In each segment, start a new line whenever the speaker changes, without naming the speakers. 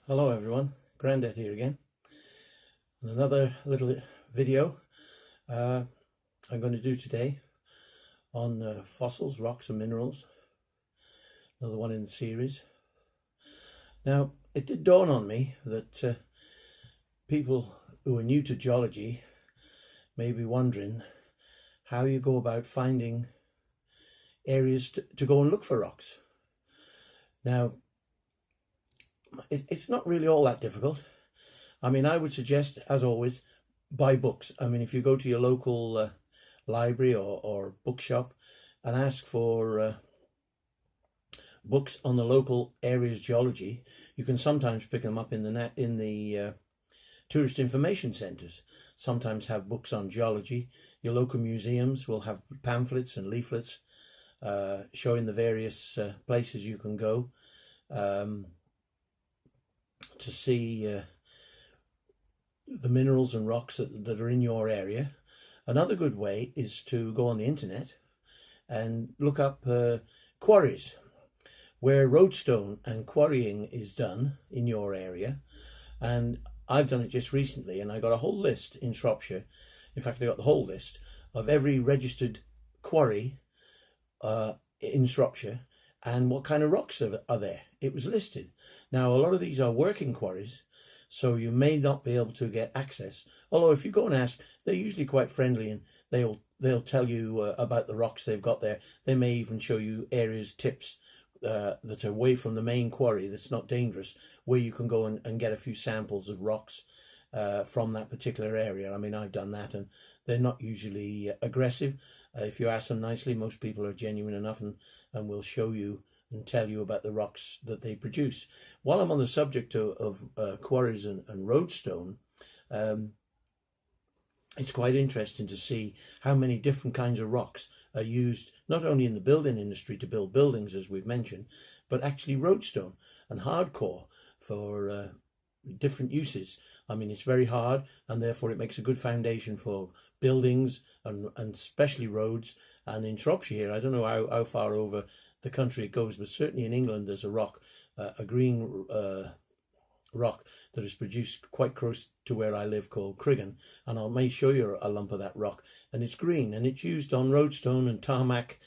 Hello everyone, Grandad here again, and another little video I'm going to do today on fossils, rocks and minerals, another one in the series. Now, it did dawn on me that people who are new to geology may be wondering how you go about finding areas to go and look for rocks. Now, it's not really all that difficult. I mean, I would suggest, as always, buy books. I mean, if you go to your local library or bookshop and ask for books on the local area's geology, you can sometimes pick them up in the tourist information centres. Sometimes have books on geology. Your local museums will have pamphlets and leaflets showing the various places you can go to see the minerals and rocks that are in your area. Another good way is to go on the internet and look up quarries where roadstone and quarrying is done in your area. And I've done it just recently, and I got a whole list in Shropshire. In fact, I got the whole list of every registered quarry in Shropshire and what kind of rocks are there. It was listed. Now, a lot of these are working quarries, so you may not be able to get access. Although if you go and ask, they're usually quite friendly, and they'll tell you about the rocks they've got there. They may even show you areas, tips that are away from the main quarry, that's not dangerous, where you can go and get a few samples of rocks from that particular area. I mean, I've done that, and they're not usually aggressive. If you ask them nicely, most people are genuine enough and will show you and tell you about the rocks that they produce. While I'm on the subject of quarries and roadstone, it's quite interesting to see how many different kinds of rocks are used, not only in the building industry to build buildings, as we've mentioned, but actually roadstone and hardcore for different uses. I mean, it's very hard, and therefore it makes a good foundation for buildings and especially roads. And in Shropshire here, I don't know how far over the country it goes, but certainly in England there's a rock, a green rock that is produced quite close to where I live, called Crinoid, and I may show you a lump of that rock, and it's green, and it's used on roadstone and tarmac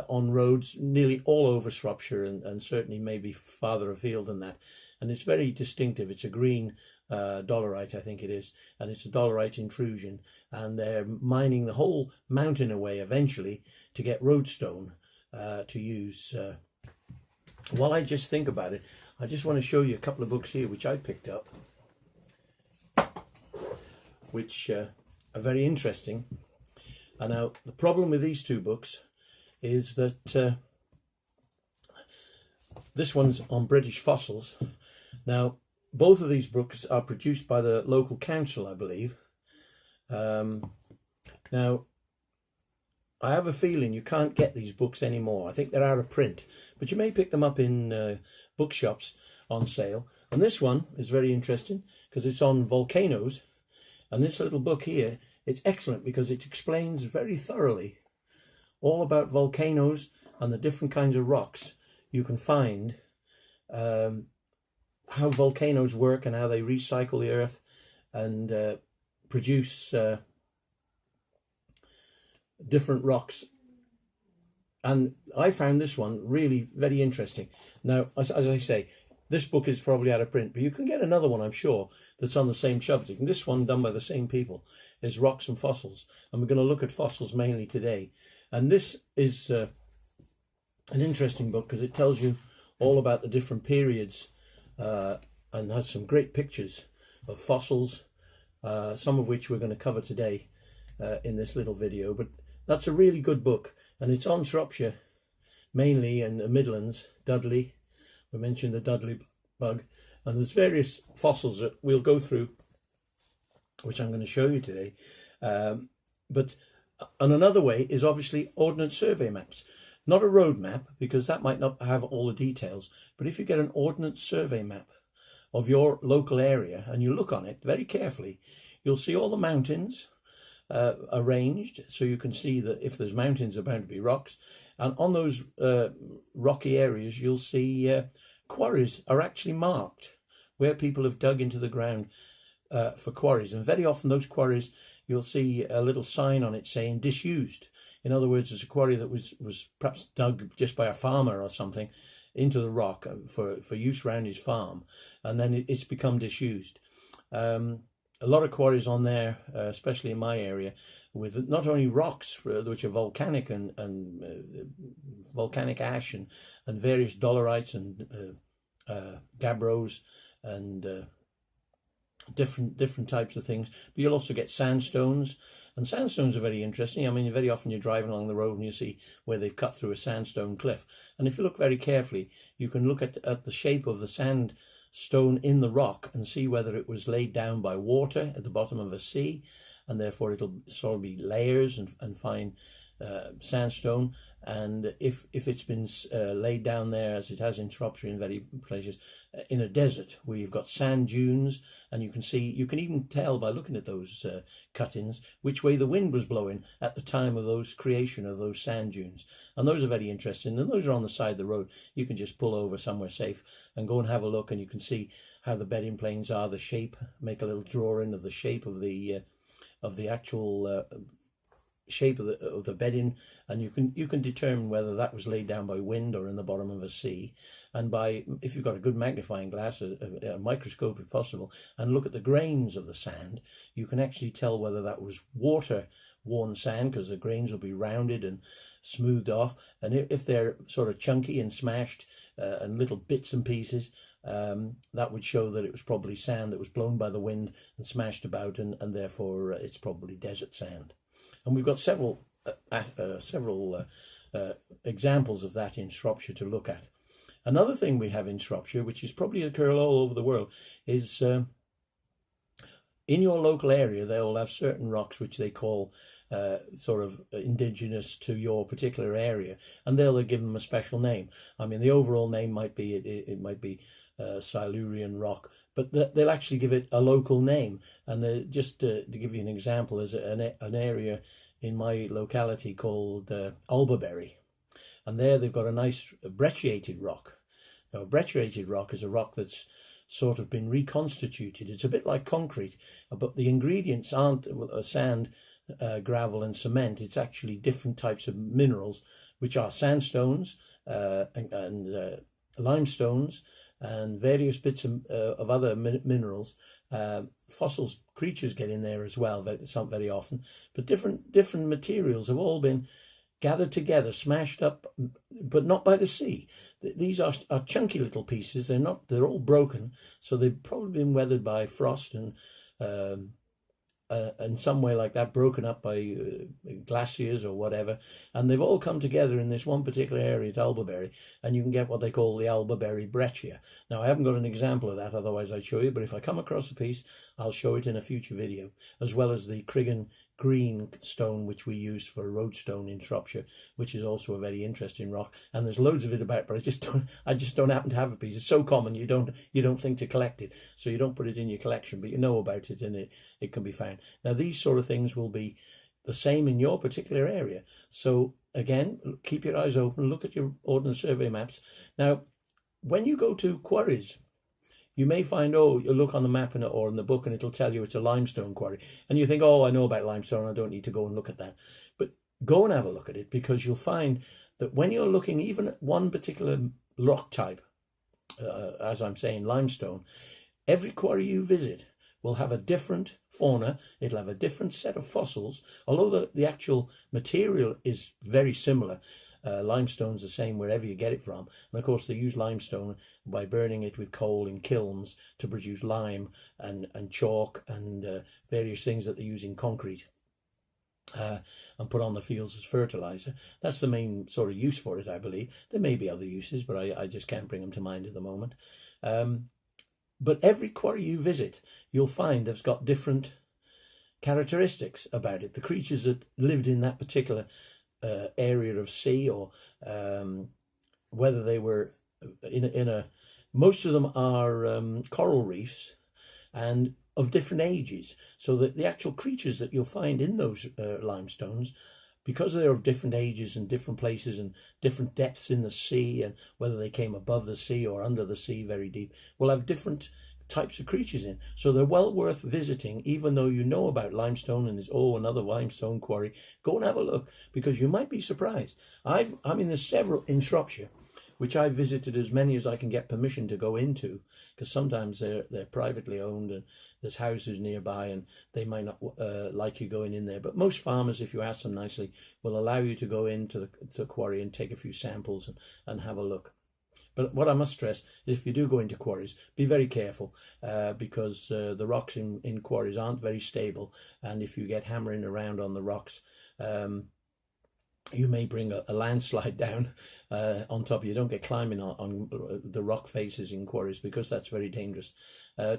on roads nearly all over Shropshire, and certainly maybe farther afield than that. And it's very distinctive. It's a green dolerite, I think it is, and it's a dolerite intrusion, and they're mining the whole mountain away eventually to get roadstone to use. While I just think about it, I just want to show you a couple of books here which I picked up, which are very interesting. And now the problem with these two books is that this one's on British fossils. Now, both of these books are produced by the local council, I believe. Now, I have a feeling you can't get these books anymore. I think they're out of print, but you may pick them up in bookshops on sale. And this one is very interesting because it's on volcanoes. And this little book here, it's excellent because it explains very thoroughly all about volcanoes and the different kinds of rocks you can find, how volcanoes work and how they recycle the earth and produce different rocks. And I found this one really very interesting. Now, as I say, this book is probably out of print, but you can get another one, I'm sure, that's on the same subject. And this one, done by the same people, is Rocks and Fossils. And we're going to look at fossils mainly today. And this is an interesting book because it tells you all about the different periods and has some great pictures of fossils, some of which we're going to cover today in this little video. But that's a really good book, and it's on Shropshire mainly, and the Midlands, Dudley. We mentioned the Dudley bug, and there's various fossils that we'll go through, which I'm going to show you today. And another way is obviously Ordnance Survey maps. Not a road map, because that might not have all the details, but if you get an Ordnance Survey map of your local area and you look on it very carefully, you'll see all the mountains arranged, so you can see that if there's mountains, there are bound to be rocks, and on those rocky areas you'll see quarries are actually marked where people have dug into the ground for quarries. And very often those quarries, you'll see a little sign on it saying disused. In other words, it's a quarry that was perhaps dug just by a farmer or something into the rock for use around his farm, and then it's become disused. A lot of quarries on there, especially in my area, with not only rocks which are volcanic and volcanic ash and various dolerites and gabbros and different types of things, but you'll also get sandstones, and sandstones are very interesting. I mean, very often you're driving along the road and you see where they've cut through a sandstone cliff, and if you look very carefully, you can look at the shape of the sandstone in the rock and see whether it was laid down by water at the bottom of a sea, and therefore it'll sort of be layers and fine sandstone. And if it's been laid down there, as it has in Shropshire in many places, in a desert where you've got sand dunes, and you can even tell by looking at those cut-ins which way the wind was blowing at the time of those creation of those sand dunes. And those are very interesting, and those are on the side of the road. You can just pull over somewhere safe and go and have a look, and you can see how the bedding planes are, the shape, make a little drawing of the shape of the actual shape of the bedding, and you can determine whether that was laid down by wind or in the bottom of a sea. And if you've got a good magnifying glass, a microscope if possible, and look at the grains of the sand, you can actually tell whether that was water worn sand, because the grains will be rounded and smoothed off, and if they're sort of chunky and smashed and little bits and pieces, that would show that it was probably sand that was blown by the wind and smashed about, and therefore it's probably desert sand. And we've got several examples of that in Shropshire to look at. Another thing we have in Shropshire, which is probably occur all over the world, is in your local area they will have certain rocks which they call sort of indigenous to your particular area, and they'll give them a special name. I mean, the overall name might be it might be Silurian rock, but they'll actually give it a local name. And just to give you an example, there's an area in my locality called Alba, and there they've got a nice brecciated rock. Now, a brecciated rock is a rock that's sort of been reconstituted. It's a bit like concrete, but the ingredients aren't sand, gravel and cement. It's actually different types of minerals, which are sandstones and limestones and various bits of other minerals. Fossils, creatures get in there as well, very often, but different materials have all been gathered together, smashed up, but not by the sea. These are chunky little pieces. They're all broken, so they've probably been weathered by frost and some way like that, broken up by glaciers or whatever, and they've all come together in this one particular area at Alba, and you can get what they call the Alba Breccia. Now, I haven't got an example of that, otherwise I'd show you, but if I come across a piece, I'll show it in a future video, as well as the Crinoid green stone, which we used for roadstone in Shropshire, which is also a very interesting rock, and there's loads of it about, but I just don't happen to have a piece. It's so common you don't think to collect it, so you don't put it in your collection, but you know about it, and it can be found. Now, these sort of things will be the same in your particular area, so again, keep your eyes open, look at your Ordnance Survey maps. Now, when you go to quarries, you may find, you look on the map or in the book and it'll tell you it's a limestone quarry. And you think, I know about limestone, I don't need to go and look at that. But go and have a look at it, because you'll find that when you're looking even at one particular rock type, as I'm saying, limestone, every quarry you visit will have a different fauna, it'll have a different set of fossils, although the actual material is very similar. Limestone's the same wherever you get it from, and of course they use limestone by burning it with coal in kilns to produce lime and chalk and various things that they use in concrete and put on the fields as fertilizer. That's the main sort of use for it, I believe. There may be other uses, but I just can't bring them to mind at the moment. But every quarry you visit, you'll find they've got different characteristics about it. The creatures that lived in that particular area of sea, or whether they were most of them are coral reefs and of different ages, so that the actual creatures that you'll find in those limestones, because they're of different ages and different places and different depths in the sea, and whether they came above the sea or under the sea very deep, will have different types of creatures in. So they're well worth visiting, even though you know about limestone and there's, oh, another limestone quarry. Go and have a look, because you might be surprised. There's several in Shropshire, which I've visited, as many as I can get permission to go into, because sometimes they're privately owned and there's houses nearby and they might not like you going in there. But most farmers, if you ask them nicely, will allow you to go into the quarry and take a few samples and have a look. But what I must stress is, if you do go into quarries, be very careful, because the rocks in quarries aren't very stable, and if you get hammering around on the rocks, you may bring a landslide down on top of you. Don't get climbing on the rock faces in quarries, because that's very dangerous.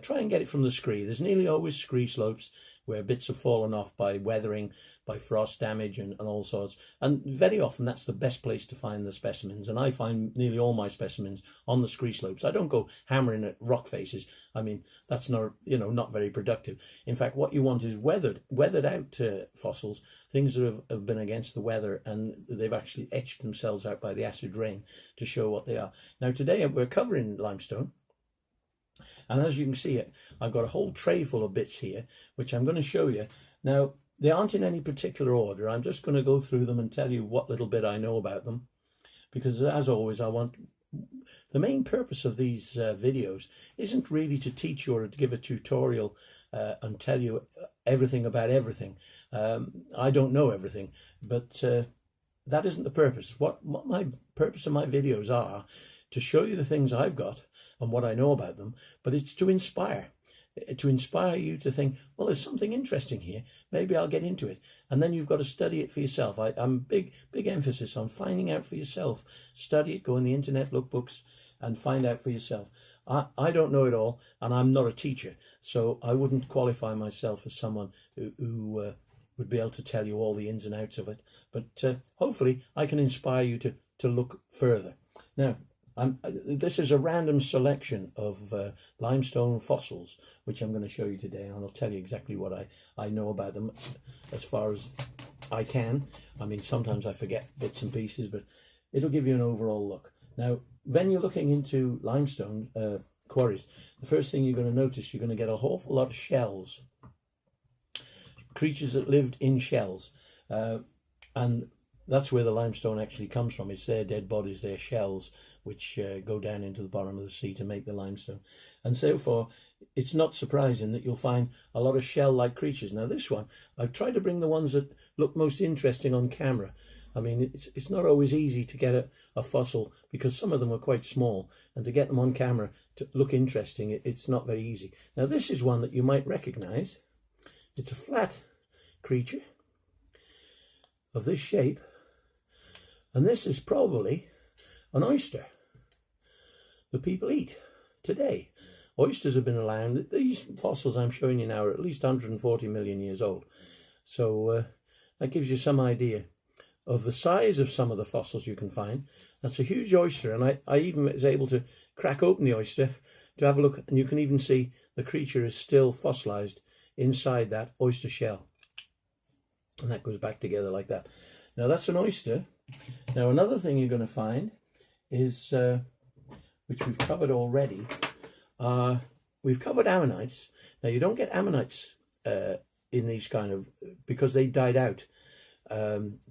Try and get it from the scree. There's nearly always scree slopes where bits have fallen off by weathering, by frost damage and all sorts. And very often that's the best place to find the specimens. And I find nearly all my specimens on the scree slopes. I don't go hammering at rock faces. I mean, that's not very productive. In fact, what you want is weathered out fossils, things that have been against the weather and they've actually etched themselves out by the acid rain to show what they are. Now today we're covering limestone. And as you can see, I've got a whole tray full of bits here, which I'm going to show you. Now, they aren't in any particular order. I'm just going to go through them and tell you what little bit I know about them. Because as always, the main purpose of these videos isn't really to teach you or to give a tutorial and tell you everything about everything. I don't know everything, but that isn't the purpose. What my purpose of my videos are, to show you the things I've got and what I know about them, but it's to inspire you to think, well, there's something interesting here, maybe I'll get into it. And then you've got to study it for yourself. I'm big emphasis on finding out for yourself. Study it, go on the internet, look books and find out for yourself. I don't know it all, and I'm not a teacher, so I wouldn't qualify myself as someone who would be able to tell you all the ins and outs of it, but hopefully I can inspire you to look further. Now, this is a random selection of limestone fossils, which I'm going to show you today, and I'll tell you exactly what I know about them as far as I can. I mean, sometimes I forget bits and pieces, but it'll give you an overall look. Now, when you're looking into limestone quarries, the first thing you're going to notice, you're going to get a awful lot of shells, creatures that lived in shells, and that's where the limestone actually comes from. It's their dead bodies, their shells, which go down into the bottom of the sea to make the limestone. And therefore, it's not surprising that you'll find a lot of shell-like creatures. Now this one, I've tried to bring the ones that look most interesting on camera. I mean, it's not always easy to get a fossil, because some of them are quite small, and to get them on camera to look interesting, it's not very easy. Now this is one that you might recognize. It's a flat creature of this shape, and this is probably an oyster that people eat today. Oysters have been around. These fossils I'm showing you now are at least 140 million years old. So that gives you some idea of the size of some of the fossils you can find. That's a huge oyster, and I even was able to crack open the oyster to have a look, and you can even see the creature is still fossilized inside that oyster shell. And that goes back together like that. Now that's an oyster. Now another thing you're going to find is, which we've covered already, we've covered Ammonites. Now you don't get Ammonites in these kind of, because they died out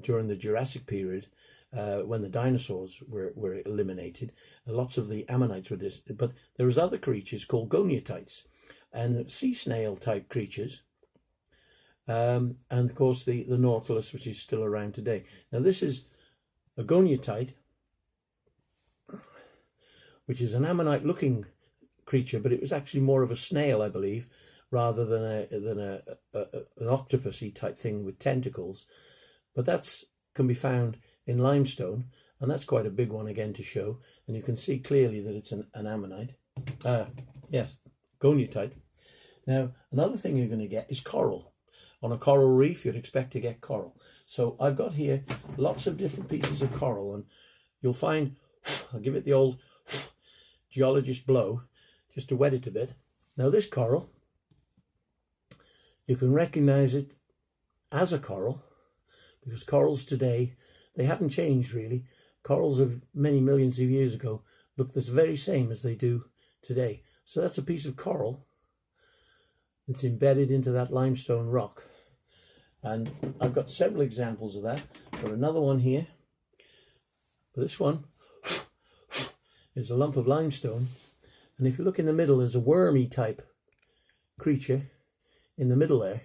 during the Jurassic period, when the dinosaurs were eliminated. Lots of the Ammonites were but there was other creatures called goniotites and sea snail type creatures. And of course the Nautilus, which is still around today. Now this is a goniotite, which is an ammonite looking creature, but it was actually more of a snail, I believe, rather than an octopusy type thing with tentacles. But that's can be found in limestone, and that's quite a big one again to show, and you can see clearly that it's an ammonite. Yes, goniotite. Now another thing you're going to get is coral. On a coral reef, you'd expect to get coral. So I've got here lots of different pieces of coral, and you'll find, I'll give it the old geologist blow, just to wet it a bit. Now this coral, you can recognize it as a coral, because corals today, they haven't changed really. Corals of many millions of years ago look the very same as they do today. So that's a piece of coral that's embedded into that limestone rock. And I've got several examples of that. Got another one here. This one is a lump of limestone. And if you look in the middle, there's a wormy type creature in the middle there.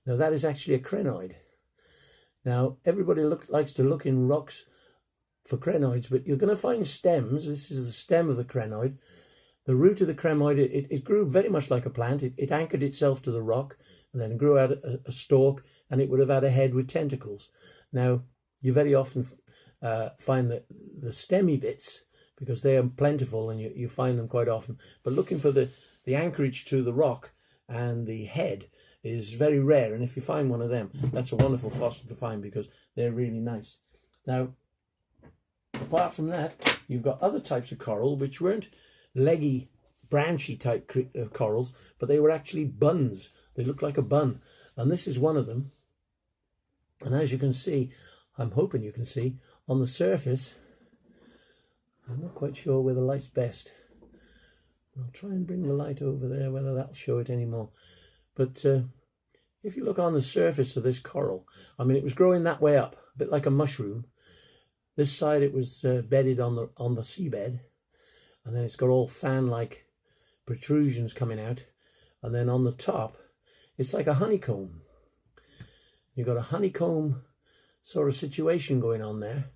Now that is actually a crinoid. Now everybody likes to look in rocks for crinoids, but you're going to find stems. This is the stem of the crinoid. The root of the crinoid, it grew very much like a plant. It anchored itself to the rock and then grew out a stalk, and it would have had a head with tentacles. Now, you very often find that the stemmy bits, because they are plentiful and you find them quite often, but looking for the anchorage to the rock and the head is very rare. And if you find one of them, that's a wonderful fossil to find because they're really nice. Now, apart from that, you've got other types of coral which weren't leggy, branchy type corals, but they were actually buns. They look like a bun, and this is one of them. And as you can see, I'm hoping you can see on the surface, I'm not quite sure where the light's best. I'll try and bring the light over there, whether that'll show it anymore. But if you look on the surface of this coral, I mean, it was growing that way up, a bit like a mushroom. This side it was bedded on the seabed, and then it's got all fan-like protrusions coming out, and then on the top it's like a honeycomb. You've got a honeycomb sort of situation going on there,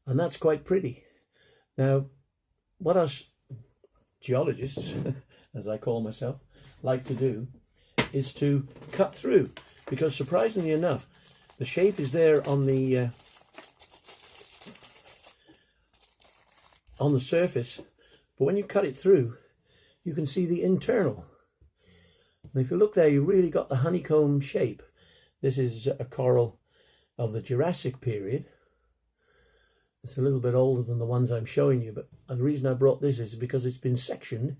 and that's quite pretty. Now, what us geologists, as I call myself, like to do is to cut through, because surprisingly enough, the shape is there on the surface, but when you cut it through, you can see the internal. And if you look there, you really got the honeycomb shape. This is a coral of the Jurassic period. It's a little bit older than the ones I'm showing you, but the reason I brought this is because it's been sectioned.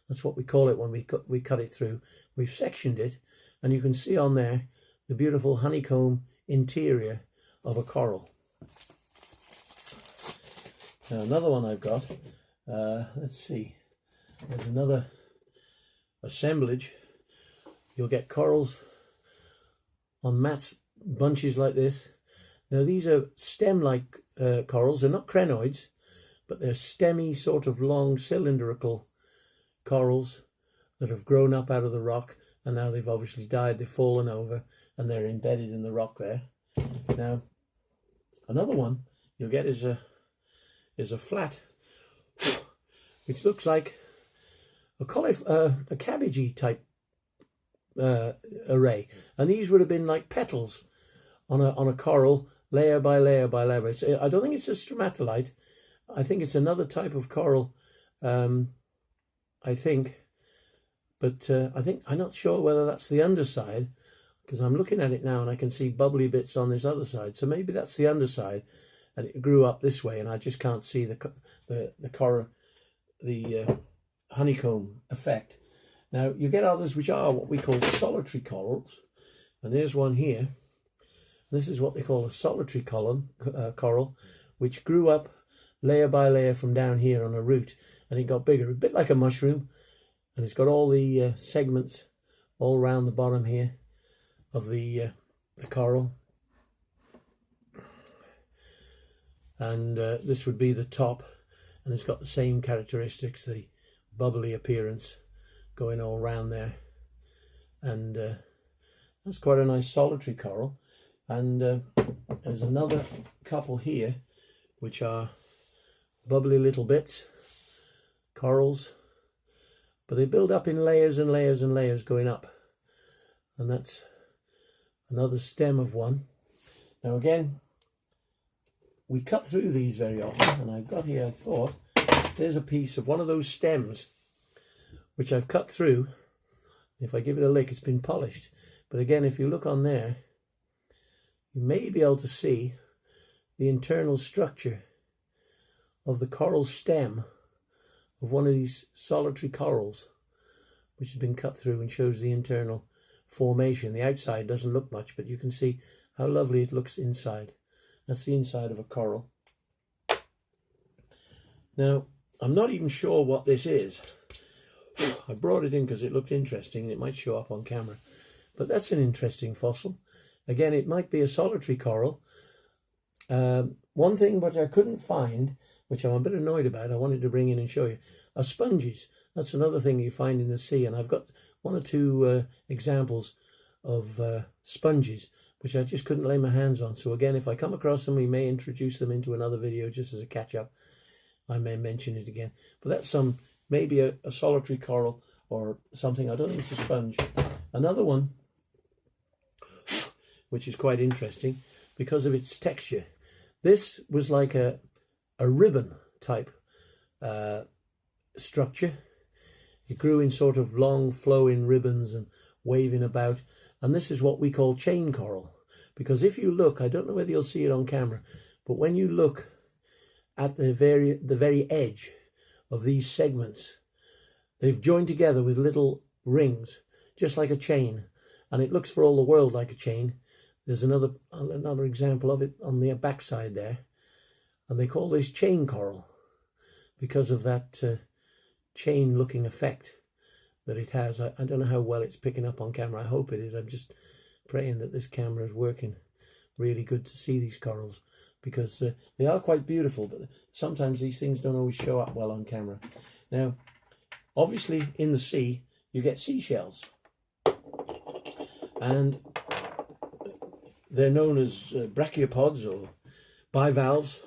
That's what we call it when we cut it through. We've sectioned it, and you can see on there the beautiful honeycomb interior of a coral. Now another one I've got, let's see, there's another assemblage. You'll get corals on mats, bunches like this. Now these are stem-like corals. They're not crinoids, but they're stemmy, sort of long cylindrical corals that have grown up out of the rock, and now they've obviously died, they've fallen over, and they're embedded in the rock there. Now another one you'll get is a flat, which looks like a cabbagey type array, and these would have been like petals on a coral, layer by layer by layer. So I don't think it's a stromatolite. I think it's another type of coral. I think, but I'm not sure whether that's the underside, because I'm looking at it now and I can see bubbly bits on this other side. So maybe that's the underside, and it grew up this way, and I just can't see the honeycomb effect. Now you get others which are what we call solitary corals, and there's one here. This is what they call a solitary coral, which grew up layer by layer from down here on a root, and it got bigger, a bit like a mushroom, and it's got all the segments all around the bottom here of the coral. And this would be the top, and it's got the same characteristics, the bubbly appearance going all around there. And that's quite a nice solitary coral. And there's another couple here which are bubbly little bits, corals, but they build up in layers and layers and layers going up. And that's another stem of one. Now again, we cut through these very often, and I've got here, I thought, there's a piece of one of those stems which I've cut through. If I give it a lick, it's been polished. But again, if you look on there, you may be able to see the internal structure of the coral stem of one of these solitary corals, which has been cut through, and shows the internal formation. The outside doesn't look much, but you can see how lovely it looks inside. That's the inside of a coral. Now, I'm not even sure what this is, I brought it in because it looked interesting and it might show up on camera. But that's an interesting fossil. Again, it might be a solitary coral. One thing but I couldn't find, which I'm a bit annoyed about, I wanted to bring in and show you, are sponges. That's another thing you find in the sea, and I've got one or two examples of sponges which I just couldn't lay my hands on. So again, if I come across them, we may introduce them into another video just as a catch-up. I may mention it again. But that's maybe a solitary coral or something. I don't think it's a sponge. Another one, which is quite interesting because of its texture. This was like a ribbon type structure. It grew in sort of long flowing ribbons and waving about. And this is what we call chain coral. Because if you look, I don't know whether you'll see it on camera, but when you look at the very edge of these segments, they've joined together with little rings, just like a chain. And it looks for all the world like a chain. There's another example of it on the backside there. And they call this chain coral because of that chain looking effect that it has. I don't know how well it's picking up on camera. I hope it is. I'm just praying that this camera is working really good to see these corals, because they are quite beautiful, but sometimes these things don't always show up well on camera. Now, obviously in the sea you get seashells, and they're known as brachiopods or bivalves,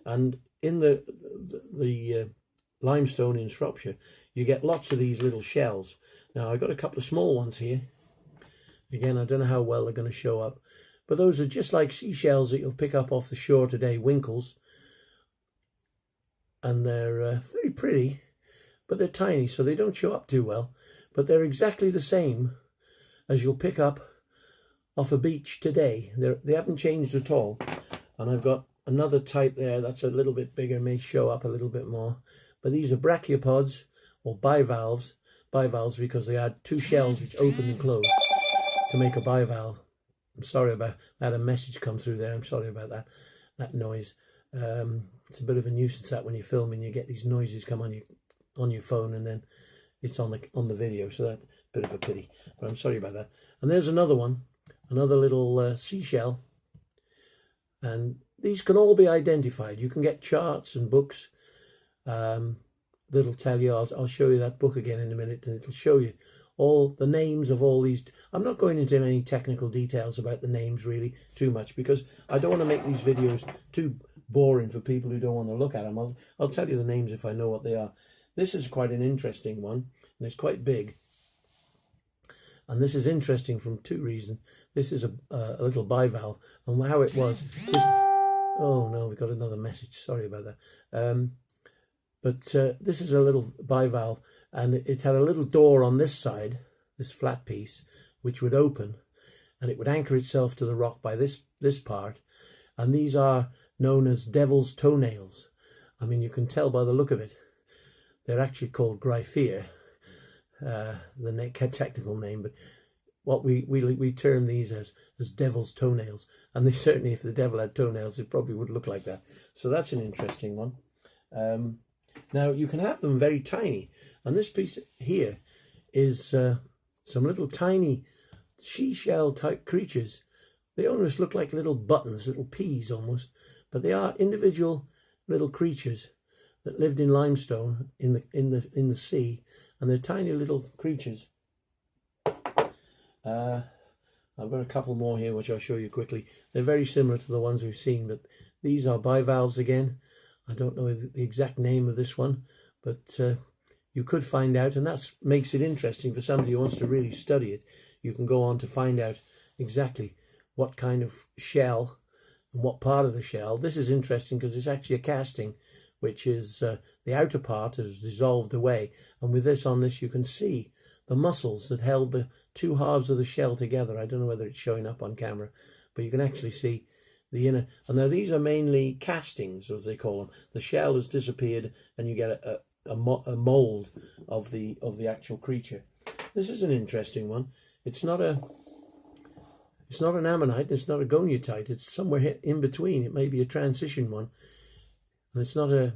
and in the limestone in Shropshire you get lots of these little shells. Now I've got a couple of small ones here. Again, I don't know how well they're going to show up, but those are just like seashells that you'll pick up off the shore today, winkles, and they're very pretty, but they're tiny, so they don't show up too well. But they're exactly the same as you'll pick up off a beach today. They haven't changed at all. And I've got another type there that's a little bit bigger, may show up a little bit more. But these are brachiopods or bivalves because they had two shells which open and close to make a bivalve. I'm sorry about that. I had a message come through there. I'm sorry about that noise. It's a bit of a nuisance that when you're filming, you get these noises come on your phone, and then it's on the video. So that's a bit of a pity. But I'm sorry about that. And there's another one, another little seashell. And these can all be identified. You can get charts and books that'll tell you. I'll show you that book again in a minute, and it'll show you all the names of all these. I'm not going into any technical details about the names really too much, because I don't want to make these videos too boring for people who don't want to look at them. I'll tell you the names if I know what they are. This is quite an interesting one, and it's quite big. And this is interesting from two reasons. This is a little bivalve, and how it was. Oh no, we got another message. Sorry about that. But this is a little bivalve, and it had a little door on this side, this flat piece, which would open, and it would anchor itself to the rock by this part. And these are known as devil's toenails. I mean, you can tell by the look of it. They're actually called gryphea, the technical name, but what we term these as devil's toenails. And they certainly, if the devil had toenails, it probably would look like that. So that's an interesting one. Now, you can have them very tiny. And this piece here is some little tiny seashell type creatures. They almost look like little buttons, little peas almost. But they are individual little creatures that lived in limestone in the sea. And they're tiny little creatures. I've got a couple more here which I'll show you quickly. They're very similar to the ones we've seen, but these are bivalves again. I don't know the exact name of this one, but you could find out, and that makes it interesting for somebody who wants to really study it. You can go on to find out exactly what kind of shell and what part of the shell. This is interesting because it's actually a casting, which is the outer part has dissolved away, and with this on this you can see the muscles that held the two halves of the shell together. I don't know whether it's showing up on camera, but you can actually see the inner. And now these are mainly castings, as they call them. The shell has disappeared, and you get a mold of the actual creature. This is an interesting one. It's not an ammonite. It's not a goniatite. It's somewhere in between. It may be a transition one, and it's not a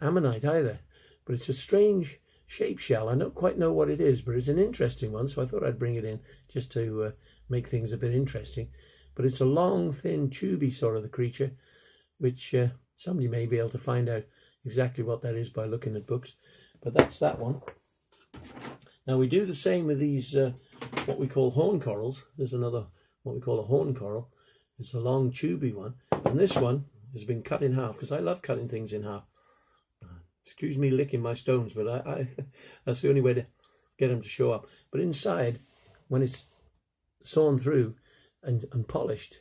ammonite either. but it's a strange shaped shell. I don't quite know what it is, but it's an interesting one, so I thought I'd bring it in just to make things a bit interesting. But it's a long, thin, tubey sort of the creature, which somebody may be able to find out exactly what that is by looking at books. But that's that one. Now we do the same with these what we call horn corals. There's another what we call a horn coral. It's a long tubey one, and this one has been cut in half, because I love cutting things in half. Excuse me licking my stones, but I that's the only way to get them to show up. But inside, when it's sawn through and polished,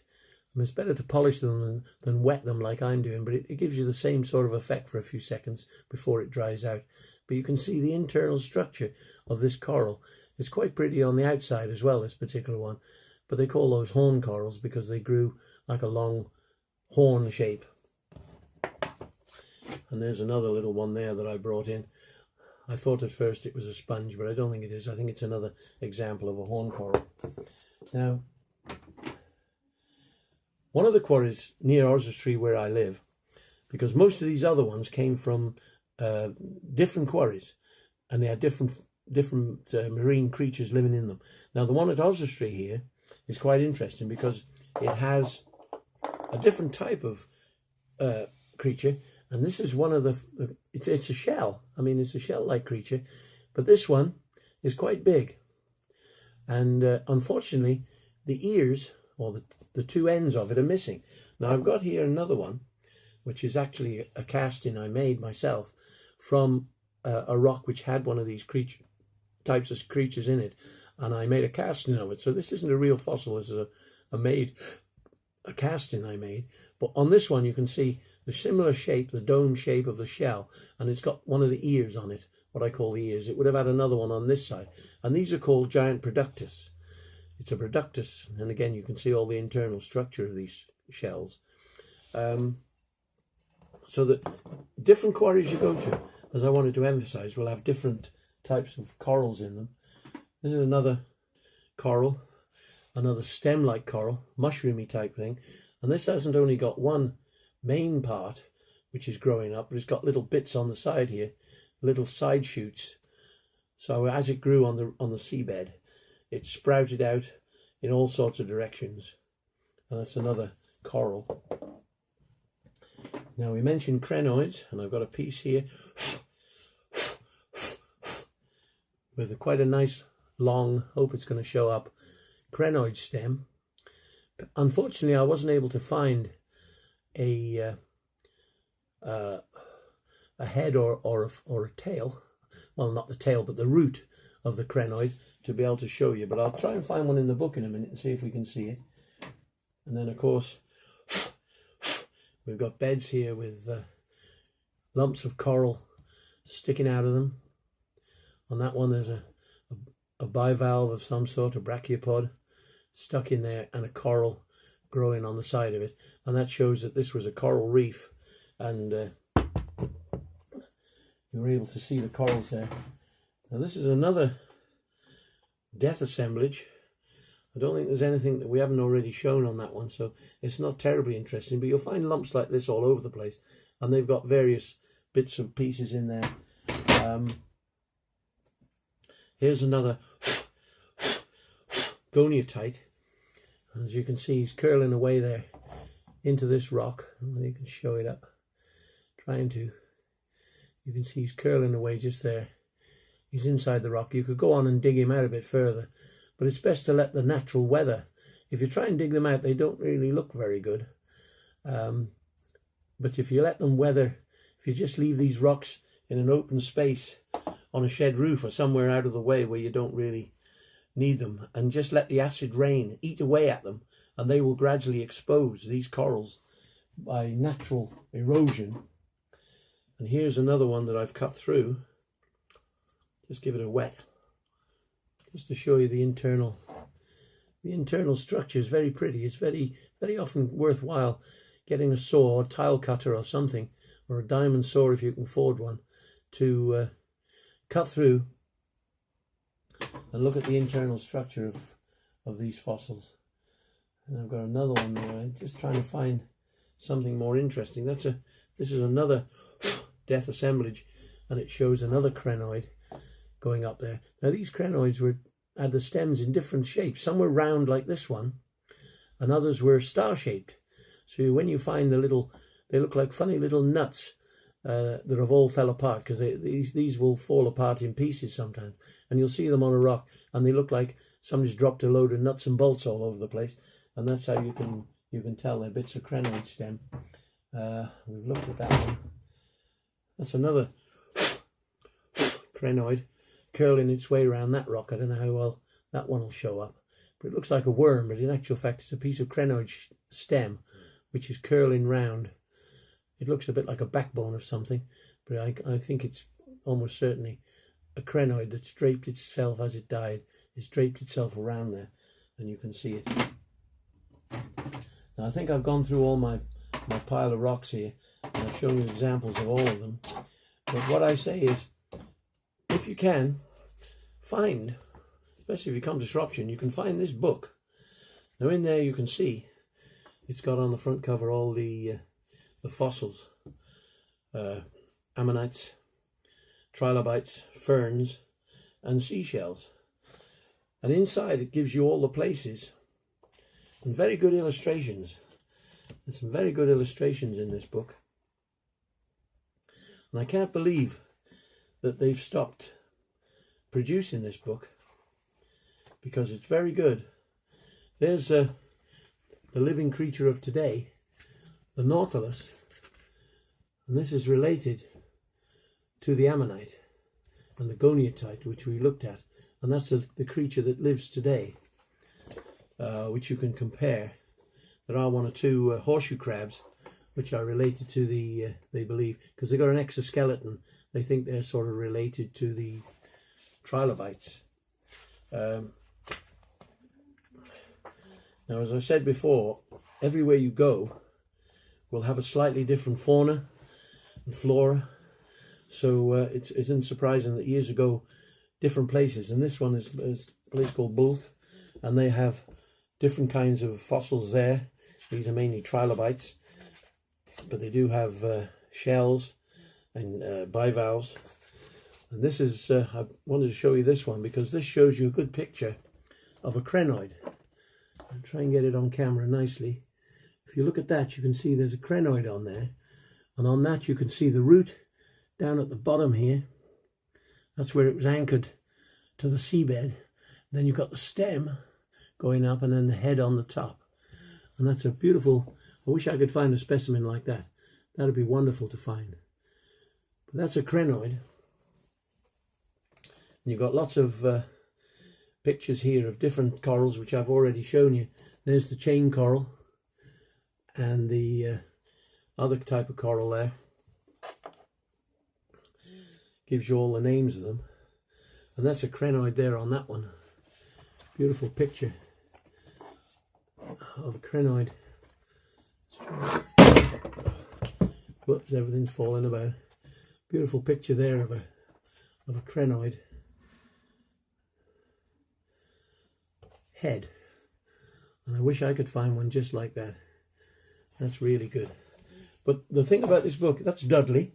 I mean, it's better to polish them than wet them like I'm doing, but it gives you the same sort of effect for a few seconds before it dries out. But you can see the internal structure of this coral. It's quite pretty on the outside as well, this particular one. But they call those horn corals because they grew like a long horn shape. And there's another little one there that I brought in. I thought at first it was a sponge, but I don't think it is. I think it's another example of a horn coral. Now, one of the quarries near Oswestry where I live, because most of these other ones came from different quarries, and they had different marine creatures living in them. Now, the one at Oswestry here is quite interesting because it has a different type of creature, and this is one of it's a shell. I mean, it's a shell-like creature, but this one is quite big, and unfortunately, the ears or the two ends of it are missing. Now, I've got here another one, which is actually a casting I made myself from a rock which had one of these types of creatures in it, and I made a casting of it. So this isn't a real fossil. This is a casting I made. But on this one, you can see the similar shape, the dome shape of the shell, and it's got one of the ears on it, what I call the ears. It would have had another one on this side, and these are called giant productus. It's a productus, and again, you can see all the internal structure of these shells. So that different quarries you go to, as I wanted to emphasize, will have different types of corals in them. This is another coral, another stem-like coral, mushroomy type thing. And this hasn't only got one main part, which is growing up, but it's got little bits on the side here, little side shoots. So as it grew on the seabed, it sprouted out in all sorts of directions. And that's another coral. Now, we mentioned crinoids, and I've got a piece here with quite a nice long, hope it's going to show up, crinoid stem. Unfortunately, I wasn't able to find a head or a tail. Well, not the tail, but the root of the crinoid to be able to show you. But I'll try and find one in the book in a minute and see if we can see it. And then, of course, we've got beds here with lumps of coral sticking out of them. On that one, there's a bivalve of some sort, a brachiopod, stuck in there, and a coral growing on the side of it. And that shows that this was a coral reef, and you were able to see the corals there. Now, this is another death assemblage. I don't think there's anything that we haven't already shown on that one, so it's not terribly interesting, but you'll find lumps like this all over the place, and they've got various bits and pieces in there. Here's another goniatite. As you can see, he's curling away there into this rock, and you can show it up. You can see he's curling away just there. He's inside the rock. You could go on and dig him out a bit further, but it's best to let the natural weather. If you try and dig them out, they don't really look very good. But if you let them weather, if you just leave these rocks in an open space on a shed roof or somewhere out of the way where you don't really need them, and just let the acid rain eat away at them, and they will gradually expose these corals by natural erosion. And here's another one that I've cut through. Just give it a wet, just to show you the internal structure is very pretty. It's very, very often worthwhile getting a saw or tile cutter or something, or a diamond saw if you can afford one, to cut through and look at the internal structure of these fossils. And I've got another one there. I'm just trying to find something more interesting. This is another death assemblage, and it shows another crinoid going up there. Now these crinoids had the stems in different shapes. Some were round like this one, and others were star-shaped. So when you find they look like funny little nuts that have all fell apart, because these will fall apart in pieces sometimes, and you'll see them on a rock, and they look like somebody's dropped a load of nuts and bolts all over the place, and that's how you can tell they're bits of crinoid stem. We've looked at that one. That's another crinoid curling its way around that rock. I don't know how well that one will show up, but it looks like a worm, but in actual fact it's a piece of crinoid stem which is curling round. It looks a bit like a backbone of something, but I think it's almost certainly a crinoid that's draped itself as it died. It's draped itself around there, and you can see it. Now I think I've gone through all my pile of rocks here, and I've shown you examples of all of them. But what I say is, if you can find, especially if you come to Shropshire, you can find this book. Now in there you can see it's got on the front cover all the fossils, Ammonites, trilobites, ferns and seashells. And inside it gives you all the places and very good illustrations. There's some very good illustrations in this book. And I can't believe that they've stopped producing this book, because it's very good. There's the living creature of today, the Nautilus, and this is related to the Ammonite and the Goniatite, which we looked at, and that's the creature that lives today, which you can compare. There are one or two horseshoe crabs which are related to they believe, because they've got an exoskeleton, they think they're sort of related to the trilobites. Now, as I said before, everywhere you go will have a slightly different fauna and flora. So it isn't surprising that years ago, different places, and this one is a place called Bulth, and they have different kinds of fossils there. These are mainly trilobites, but they do have shells and bivalves. And this is, I wanted to show you this one because this shows you a good picture of a crinoid. I'll try and get it on camera nicely. If you look at that, you can see there's a crinoid on there, and on that you can see the root down at the bottom here. That's where it was anchored to the seabed. Then you've got the stem going up, and then the head on the top. And that's a beautiful, I wish I could find a specimen like that. That'd be wonderful to find. But that's a crinoid. And you've got lots of pictures here of different corals, which I've already shown you. There's the chain coral and the other type of coral there. Gives you all the names of them. And that's a crinoid there on that one. Beautiful picture of a crinoid. Whoops, everything's falling about. Beautiful picture there of a crinoid head. And I wish I could find one just like that. That's really good. But the thing about this book, that's Dudley.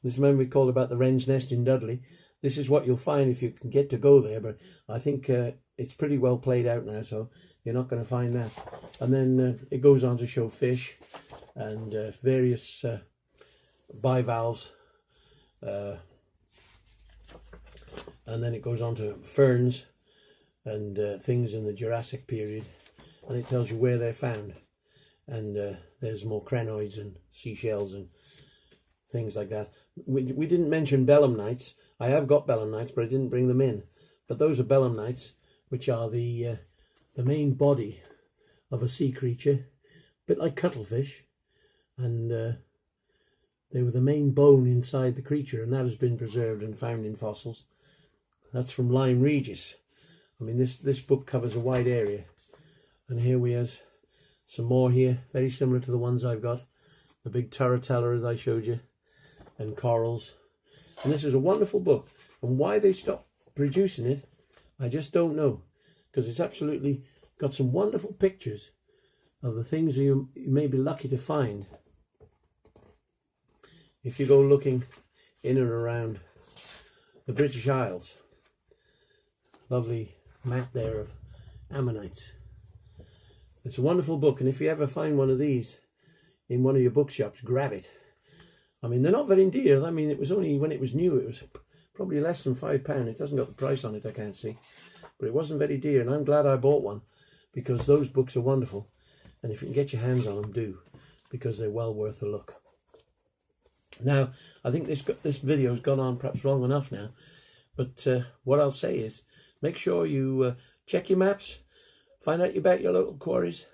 This man we called about the wren's nest in Dudley. This is what you'll find if you can get to go there, but I think it's pretty well played out now, so you're not going to find that. And then it goes on to show fish and various bivalves, and then it goes on to ferns and things in the Jurassic period, and it tells you where they're found. And there's more crinoids and seashells and things like that. We didn't mention belemnites. I have got belemnites, but I didn't bring them in. But those are belemnites, which are the main body of a sea creature, a bit like cuttlefish, and they were the main bone inside the creature, and that has been preserved and found in fossils. That's from Lyme Regis. I mean, this book covers a wide area, and here we have some more here, very similar to the ones I've got, the big turritella as I showed you, and corals. And this is a wonderful book, and why they stopped producing it, I just don't know, because it's absolutely got some wonderful pictures of the things you may be lucky to find if you go looking in and around the British Isles. Lovely map there of Ammonites. It's a wonderful book, and if you ever find one of these in one of your bookshops, grab it. I mean, they're not very dear. I mean, it was only when it was new, it was probably less than £5. It doesn't got the price on it, I can't see. But it wasn't very dear, and I'm glad I bought one, because those books are wonderful. And if you can get your hands on them, do, because they're well worth a look. Now, I think this video's gone on perhaps long enough now. But what I'll say is, make sure you check your maps, find out about your local quarries,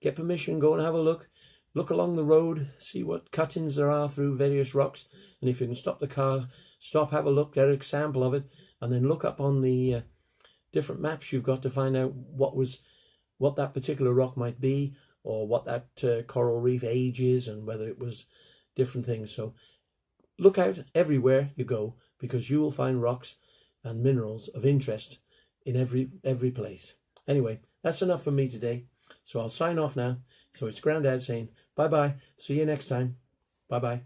get permission, go and have a look. Look along the road, see what cuttings there are through various rocks, and if you can stop the car, stop, have a look, get an example of it, and then look up on the different maps you've got to find out what that particular rock might be, or what that coral reef age is, and whether it was different things. So look out everywhere you go, because you will find rocks and minerals of interest in every place. Anyway, that's enough for me today, so I'll sign off now. So it's Grandad saying bye-bye. See you next time. Bye-bye.